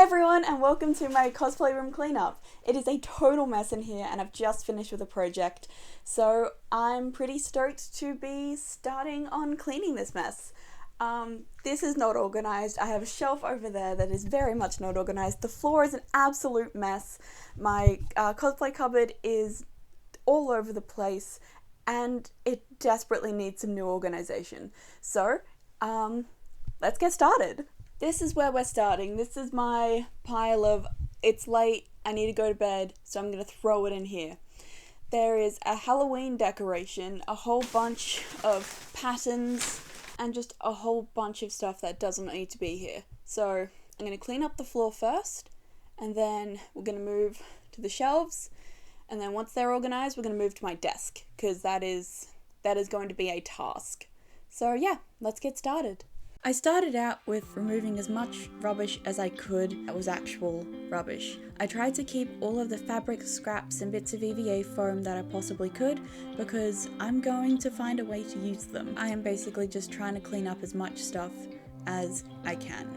everyone, and welcome to my cosplay room cleanup. It is a total mess in here and I've just finished with a project, so I'm pretty stoked to be starting on cleaning this mess. This is not organised. I have a shelf over there that is very much not organised. The floor is an absolute mess. My cosplay cupboard is all over the place and it desperately needs some new organisation. So, let's get started. This is where we're starting. This is my pile of, it's late, I need to go to bed, so I'm going to throw it in here. There is a Halloween decoration, a whole bunch of patterns, and just a whole bunch of stuff that doesn't need to be here. So I'm going to clean up the floor first, and then we're going to move to the shelves, and then once they're organised, we're going to move to my desk, because that is going to be a task. So yeah, let's get started. I started out with removing as much rubbish as I could that was actual rubbish. I tried to keep all of the fabric scraps and bits of EVA foam that I possibly could because I'm going to find a way to use them. I am basically just trying to clean up as much stuff as I can.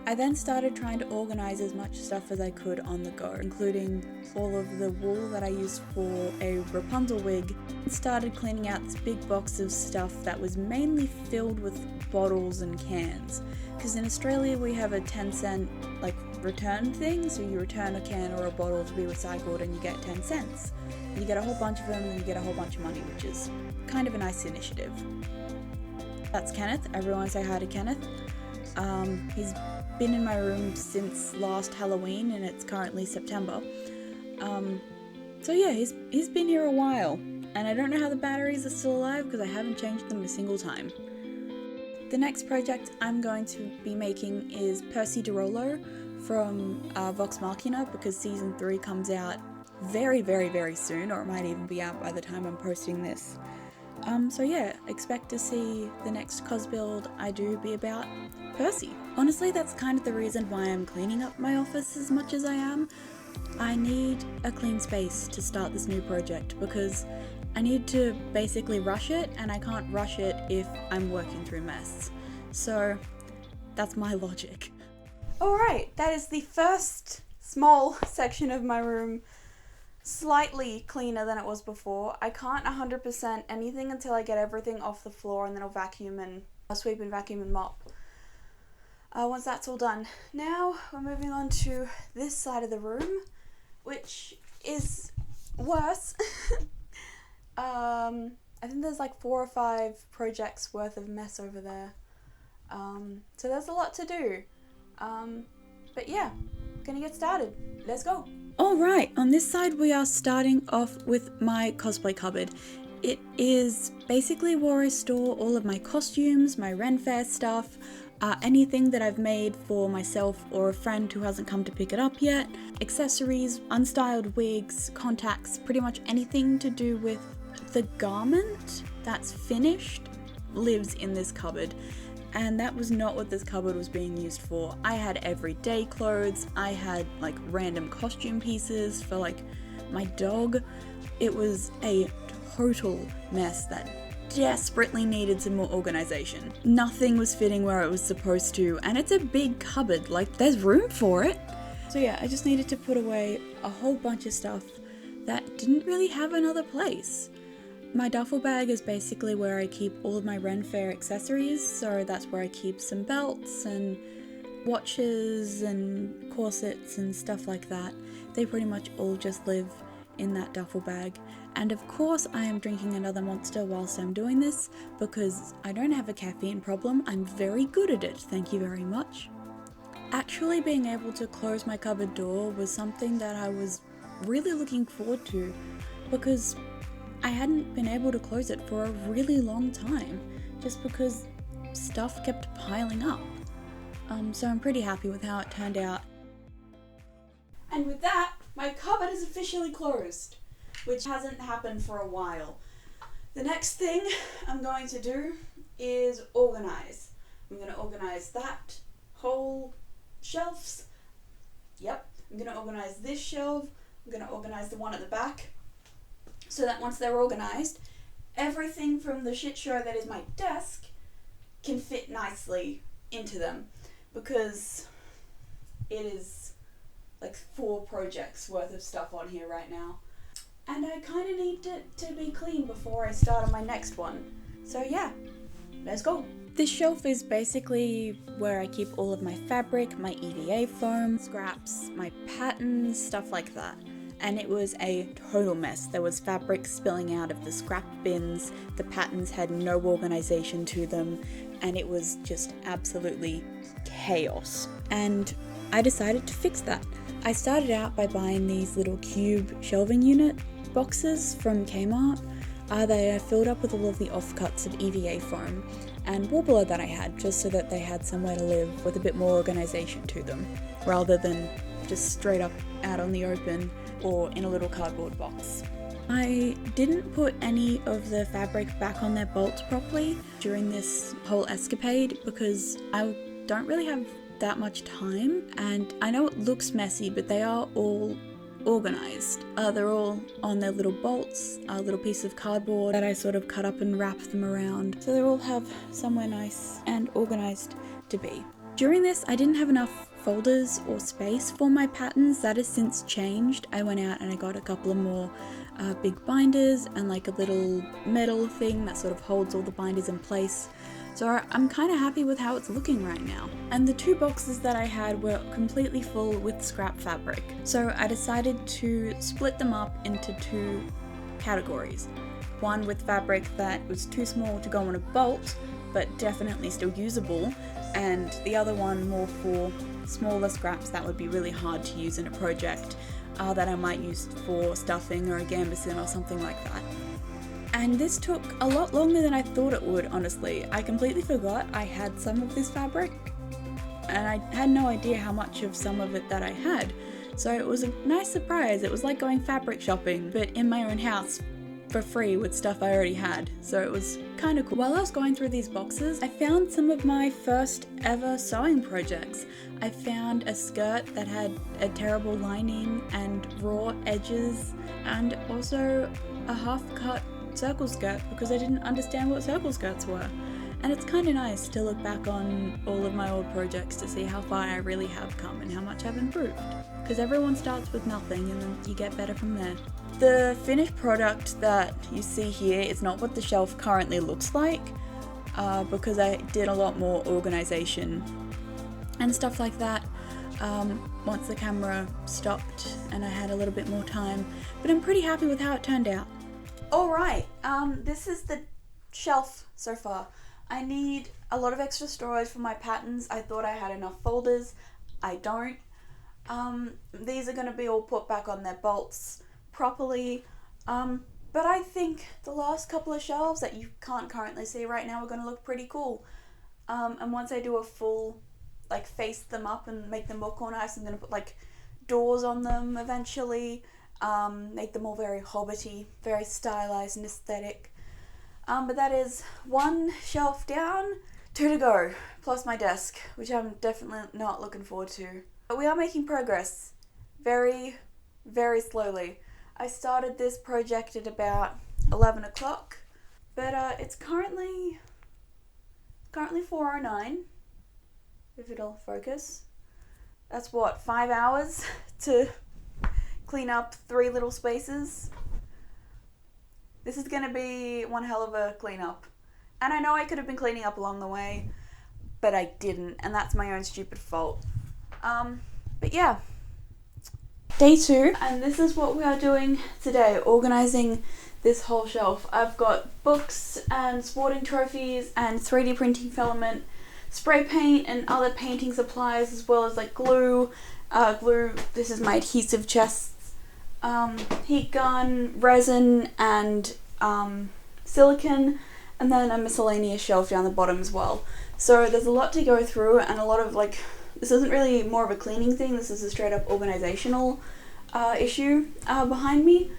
I then started trying to organise as much stuff as I could on the go, including all of the wool that I used for a Rapunzel wig, and started cleaning out this big box of stuff that was mainly filled with bottles and cans. Because in Australia we have a 10-cent return thing, so you return a can or a bottle to be recycled and you get 10 cents. And you get a whole bunch of them and you get a whole bunch of money, which is kind of a nice initiative. That's Kenneth. Everyone say hi to Kenneth. He's been in my room since last Halloween and it's currently September. So yeah, he's been here a while, and I don't know how the batteries are still alive because I haven't changed them a single time. The next project I'm going to be making is Percy DeRollo from Vox Machina, because season 3 comes out very, very, very soon, or it might even be out by the time I'm posting this. So yeah, expect to see the next cos build I do be about Percy. Honestly, that's kind of the reason why I'm cleaning up my office as much as I am. I need a clean space to start this new project because I need to basically rush it, and I can't rush it if I'm working through mess. So that's my logic. Alright, that is the first small section of my room. Slightly cleaner than it was before. I can't 100% anything until I get everything off the floor, and then I'll sweep and vacuum and mop. Once that's all done. Now we're moving on to this side of the room, which is worse. I think there's like 4 or 5 projects worth of mess over there. So there's a lot to do. But yeah, gonna get started. Let's go. Alright, on this side we are starting off with my cosplay cupboard. It is basically where I store all of my costumes, my Ren Fair stuff, anything that I've made for myself or a friend who hasn't come to pick it up yet, accessories, unstyled wigs, contacts, pretty much anything to do with the garment that's finished lives in this cupboard. And that was not what this cupboard was being used for. I had everyday clothes, I had random costume pieces for my dog. It was a total mess that desperately needed some more organisation. Nothing was fitting where it was supposed to, and it's a big cupboard, there's room for it. So yeah, I just needed to put away a whole bunch of stuff that didn't really have another place. My duffel bag is basically where I keep all of my Ren Fair accessories, so that's where I keep some belts and watches and corsets and stuff like that. They pretty much all just live in that duffel bag. And of course I am drinking another Monster whilst I'm doing this, because I don't have a caffeine problem. I'm very good at it, thank you very much. Actually being able to close my cupboard door was something that I was really looking forward to, because I hadn't been able to close it for a really long time, just because stuff kept piling up. So I'm pretty happy with how it turned out. And with that, my cupboard is officially closed, which hasn't happened for a while. The next thing I'm going to do is organise. I'm going to organise that whole shelves. Yep, I'm going to organise this shelf. I'm going to organise the one at the back, so that once they're organised, everything from the shit show that is my desk can fit nicely into them. because it is like 4 projects worth of stuff on here right now. And I kind of need it to be clean before I start on my next one. So yeah, let's go. This shelf is basically where I keep all of my fabric, my EVA foam, scraps, my patterns, stuff like that. And it was a total mess. There was fabric spilling out of the scrap bins, the patterns had no organization to them, and it was just absolutely chaos. And I decided to fix that. I started out by buying these little cube shelving unit boxes from Kmart. They are filled up with all of the offcuts of EVA foam and Warbler that I had, just so that they had somewhere to live with a bit more organization to them, rather than just straight up out on the open or in a little cardboard box. I didn't put any of the fabric back on their bolts properly during this whole escapade because I don't really have that much time, and I know it looks messy, but they are all organized. They're all on their little bolts, a little piece of cardboard that I sort of cut up and wrap them around, so they all have somewhere nice and organized to be. During this, I didn't have enough folders or space for my patterns. That has since changed. I went out and I got a couple of more big binders and like a little metal thing that sort of holds all the binders in place. So I'm kind of happy with how it's looking right now. And the 2 boxes that I had were completely full with scrap fabric. So I decided to split them up into 2 categories. One with fabric that was too small to go on a bolt, but definitely still usable, and the other one more for smaller scraps that would be really hard to use in a project that I might use for stuffing or a gambeson or something like that. And this took a lot longer than I thought it would, honestly. I completely forgot I had some of this fabric, and I had no idea how much of some of it that I had. So it was a nice surprise. It was like going fabric shopping, but in my own house for free with stuff I already had. So it was kind of cool. While I was going through these boxes, I found some of my first ever sewing projects. I found a skirt that had a terrible lining and raw edges, and also a half-cut circle skirt because I didn't understand what circle skirts were. And it's kind of nice to look back on all of my old projects to see how far I really have come and how much I've improved. Because everyone starts with nothing and then you get better from there. The finished product that you see here is not what the shelf currently looks like because I did a lot more organization and stuff like that once the camera stopped and I had a little bit more time. But I'm pretty happy with how it turned out. Alright, this is the shelf so far. I need a lot of extra storage for my patterns. I thought I had enough folders. I don't. These are going to be all put back on their bolts properly. But I think the last couple of shelves that you can't currently see right now are going to look pretty cool. And once I do a full, like, face them up and make them look all nice, I'm going to put, like, doors on them eventually. Make them all very hobbity, very stylized and aesthetic. But that is 1 shelf down, 2 to go, plus my desk, which I'm definitely not looking forward to. But we are making progress, very, very slowly. I started this project at about 11 o'clock, but it's currently 4:09, if it'll focus. That's what, 5 hours to clean up 3 little spaces. This is going to be one hell of a cleanup. And I know I could have been cleaning up along the way, but I didn't, and that's my own stupid fault. But yeah. Day 2, and this is what we are doing today, organizing this whole shelf. I've got books and sporting trophies and 3D printing filament, spray paint and other painting supplies, as well as like glue. This is my adhesive chests. Heat gun, resin, and silicone, and then a miscellaneous shelf down the bottom as well. So there's a lot to go through, and a lot of this isn't really more of a cleaning thing, this is a straight up organizational issue behind me.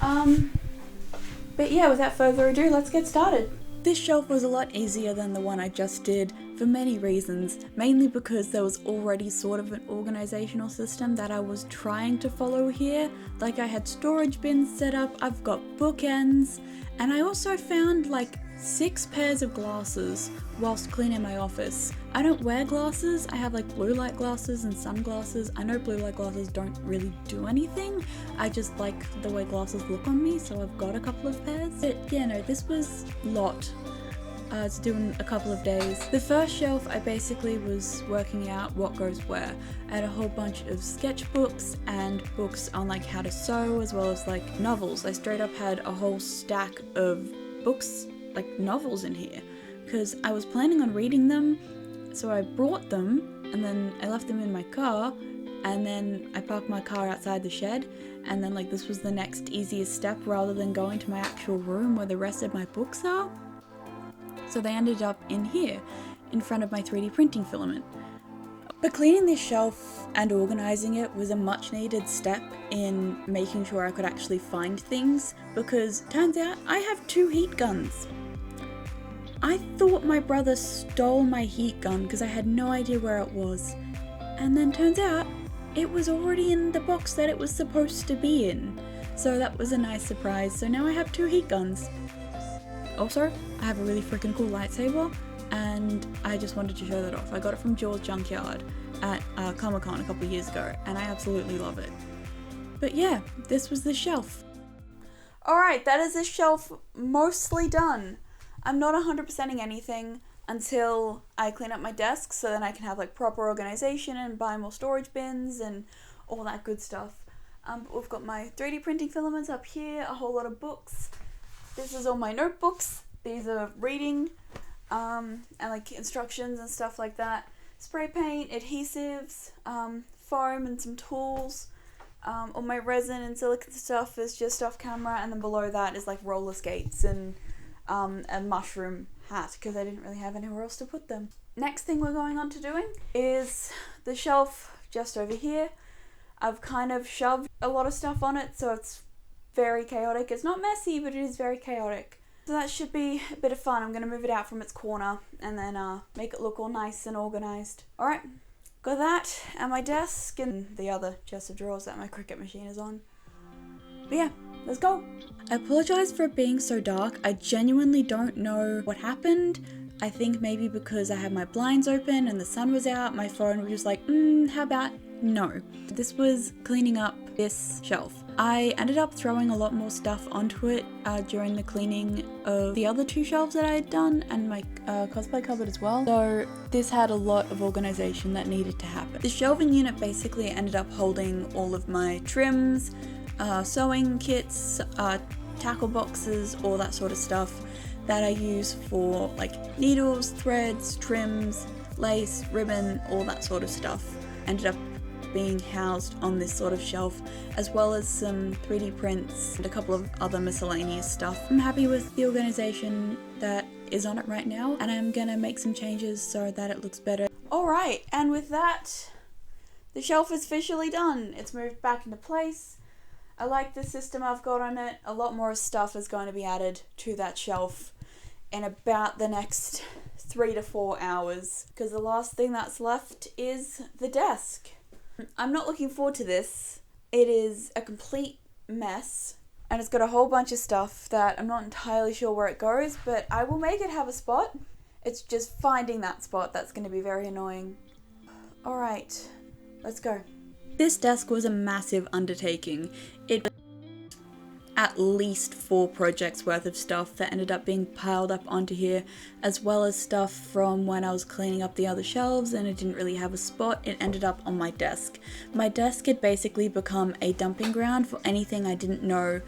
But yeah, without further ado, let's get started. This shelf was a lot easier than the one I just did for many reasons, mainly because there was already sort of an organizational system that I was trying to follow here. Like I had storage bins set up, I've got bookends, and I also found like 6 pairs of glasses whilst cleaning my office. I don't wear glasses, I have like blue light glasses and sunglasses. I know blue light glasses don't really do anything, I just like the way glasses look on me, so I've got a couple of pairs. But yeah, no, this was a lot to do in a couple of days. The first shelf, I basically was working out what goes where. I had a whole bunch of sketchbooks and books on like how to sew, as well as like novels. I straight up had a whole stack of books, like novels in here, because I was planning on reading them, so I brought them and then I left them in my car, and then I parked my car outside the shed, and then like this was the next easiest step rather than going to my actual room where the rest of my books are. So they ended up in here, in front of my 3D printing filament. But cleaning this shelf and organising it was a much needed step in making sure I could actually find things, because turns out I have 2 heat guns. I thought my brother stole my heat gun because I had no idea where it was, and then turns out it was already in the box that it was supposed to be in. So that was a nice surprise. So now I have 2 heat guns. Also, I have a really freaking cool lightsaber, and I just wanted to show that off. I got it from Jaws Junkyard at Comic-Con a couple of years ago, and I absolutely love it. But yeah, this was the shelf. Alright, that is this shelf mostly done. I'm not 100%ing anything until I clean up my desk, so then I can have like proper organization and buy more storage bins and all that good stuff. But we've got my 3D printing filaments up here, a whole lot of books. This is all my notebooks. These are reading and like instructions and stuff like that. Spray paint, adhesives, foam and some tools. All my resin and silicone stuff is just off camera, and then below that is like roller skates and a mushroom hat, because I didn't really have anywhere else to put them. Next thing we're going on to doing is the shelf just over here. I've kind of shoved a lot of stuff on it, so it's very chaotic. It's not messy, but it is very chaotic. So that should be a bit of fun. I'm going to move it out from its corner and then make it look all nice and organised. Alright, got that at my desk and the other chest of drawers that my Cricut machine is on. But yeah, let's go. I apologise for it being so dark. I genuinely don't know what happened. I think maybe because I had my blinds open and the sun was out, my phone was just like, how about no. This was cleaning up this shelf. I ended up throwing a lot more stuff onto it during the cleaning of the other 2 shelves that I had done, and my cosplay cupboard as well. So this had a lot of organisation that needed to happen. The shelving unit basically ended up holding all of my trims, sewing kits, tackle boxes, all that sort of stuff that I use for like needles, threads, trims, lace, ribbon, all that sort of stuff. Ended up being housed on this sort of shelf, as well as some 3D prints and a couple of other miscellaneous stuff. I'm happy with the organisation that is on it right now, and I'm gonna make some changes so that it looks better. Alright, and with that, the shelf is officially done. It's moved back into place. I like the system I've got on it. A lot more stuff is going to be added to that shelf in about the next 3 to 4 hours, because the last thing that's left is the desk. I'm not looking forward to this. It is a complete mess, and it's got a whole bunch of stuff that I'm not entirely sure where it goes, but I will make it have a spot. It's just finding that spot that's going to be very annoying. Alright, let's go. This desk was a massive undertaking. It was at least 4 projects worth of stuff that ended up being piled up onto here, as well as stuff from when I was cleaning up the other shelves and it didn't really have a spot. It ended up on my desk. My desk had basically become a dumping ground for anything I didn't know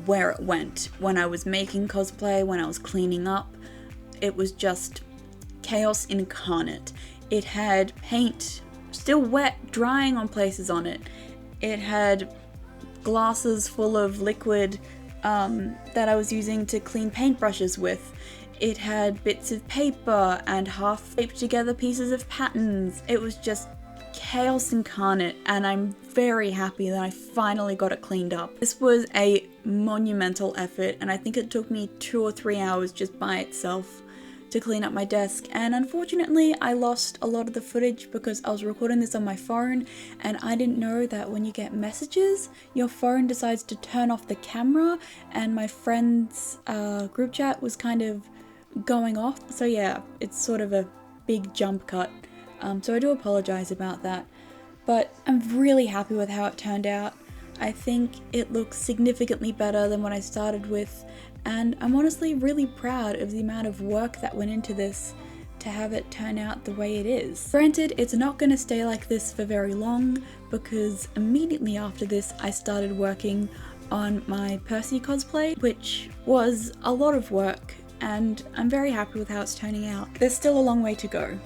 where it went. When I was making cosplay, when I was cleaning up, it was just chaos incarnate. It had paint still wet, drying on places on it. It had glasses full of liquid that I was using to clean paintbrushes with. It had bits of paper and half taped together pieces of patterns. It was just chaos incarnate, and I'm very happy that I finally got it cleaned up. This was a monumental effort, and I think it took me 2 or 3 hours just by itself to clean up my desk, and unfortunately I lost a lot of the footage because I was recording this on my phone, and I didn't know that when you get messages, your phone decides to turn off the camera, and my friend's group chat was kind of going off. So yeah, it's sort of a big jump cut. So I do apologize about that. But I'm really happy with how it turned out. I think it looks significantly better than what I started with, and I'm honestly really proud of the amount of work that went into this to have it turn out the way it is. Granted, it's not going to stay like this for very long, because immediately after this I started working on my Percy cosplay, which was a lot of work, and I'm very happy with how it's turning out. There's still a long way to go.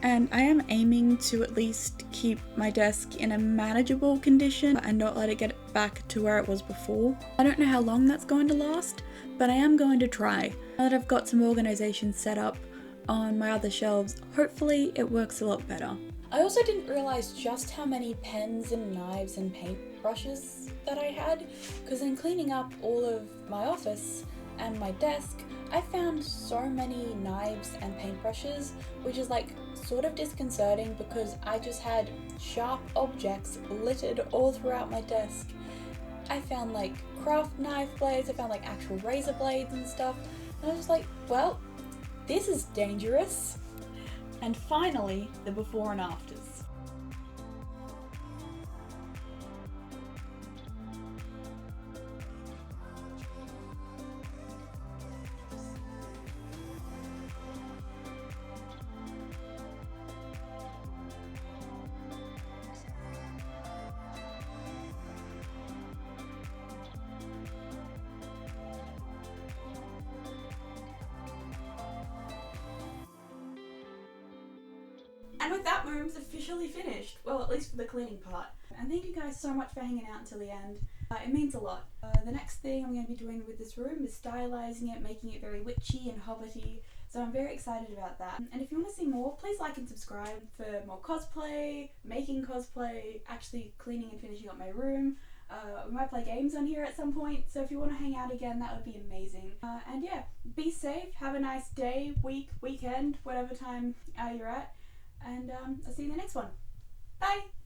And I am aiming to at least keep my desk in a manageable condition and not let it get back to where it was before. I don't know how long that's going to last, but I am going to try. Now that I've got some organization set up on my other shelves, hopefully it works a lot better. I also didn't realize just how many pens and knives and paintbrushes that I had, because in cleaning up all of my office and my desk, I found so many knives and paintbrushes, which is like sort of disconcerting because I just had sharp objects littered all throughout my desk. I found like craft knife blades, I found like actual razor blades and stuff, and I was like, well, this is dangerous. And finally, the before and afters. And with that, my room's officially finished. Well, at least for the cleaning part. And thank you guys so much for hanging out until the end. It means a lot. The next thing I'm going to be doing with this room is stylizing it, making it very witchy and hobbity. So I'm very excited about that. And if you want to see more, please like and subscribe for more cosplay, making cosplay, actually cleaning and finishing up my room. We might play games on here at some point, so if you want to hang out again, that would be amazing. And yeah, be safe, have a nice day, week, weekend, whatever time you're at. And I'll see you in the next one. Bye!